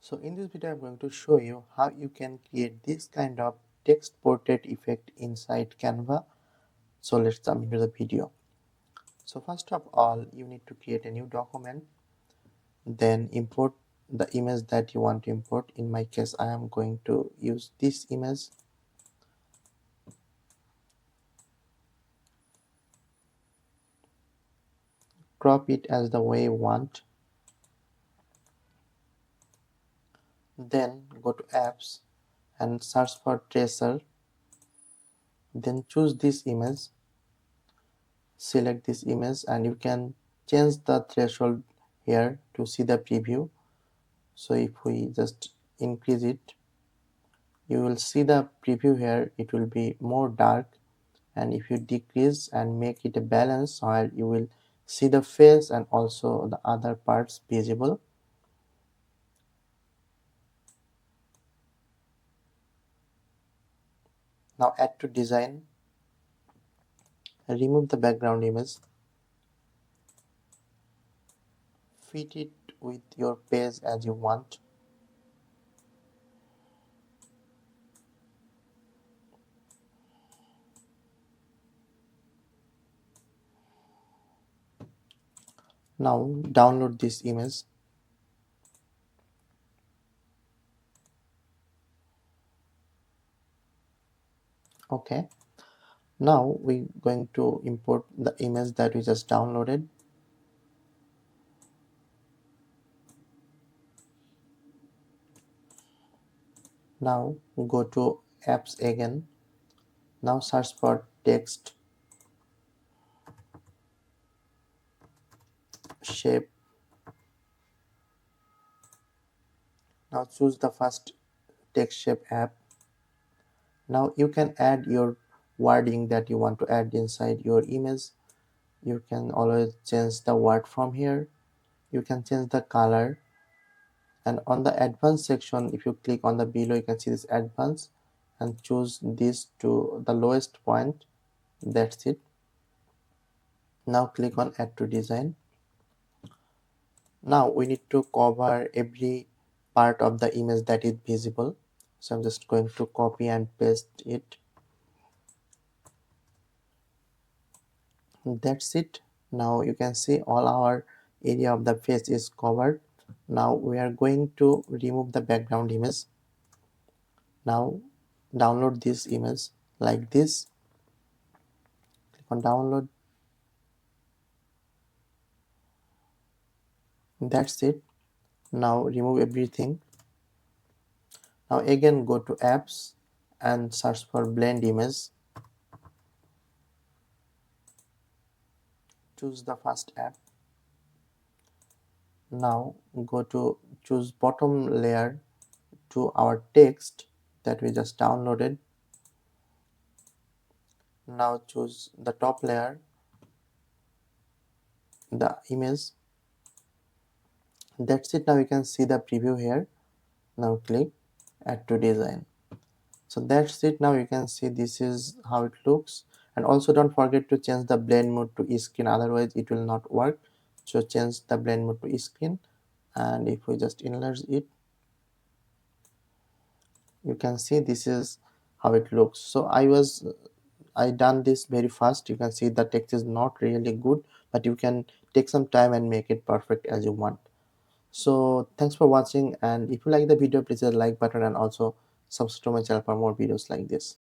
So in this video I'm going to show you how you can create this kind of text portrait effect inside Canva. So let's jump into the video. So first of all, you need to create a new document, then import the image that you want to import. In my case, I am going to use this image. Crop it as the way you want. Then go to apps and search for tracer. Then choose this image. Select this image and you can change the threshold here to see the preview. So if we just increase it, you will see the preview here, it will be more dark, and if you decrease and make it a balance, while you will see the face and also the other parts visible. Now add to design, remove the background image, fit it with your page as you want. Now download this image. Okay, now we're going to import the image that we just downloaded. Now go to apps again. Now search for text, shape. Now choose the first text shape app. Now you can add your wording that you want to add inside your image. You can always change the word from here. You can change the color, and on the advanced section, if you click on the below, you can see this advanced and choose this to the lowest point. That's it. Now click on add to design. Now we need to cover every part of the image that is visible. So I'm just going to copy and paste it. That's it. Now you can see all our area of the face is covered. Now we are going to remove the background image. Now download this image like this. Click on download. That's it. Now remove everything. Now again go to apps and search for blend image. Choose the first app. Now go to choose bottom layer to our text that we just downloaded. Now choose the top layer, the image. That's it. Now you can see the preview here. Now click add to design. So that's it. Now you can see this is how it looks, and also don't forget to change the blend mode to screen, otherwise it will not work. So change the blend mode to screen, and if we just enlarge it, you can see this is how it looks. So I done this very fast. You can see the text is not really good, but you can take some time and make it perfect as you want. So thanks for watching, and if you like the video, please hit the like button and also subscribe to my channel for more videos like this.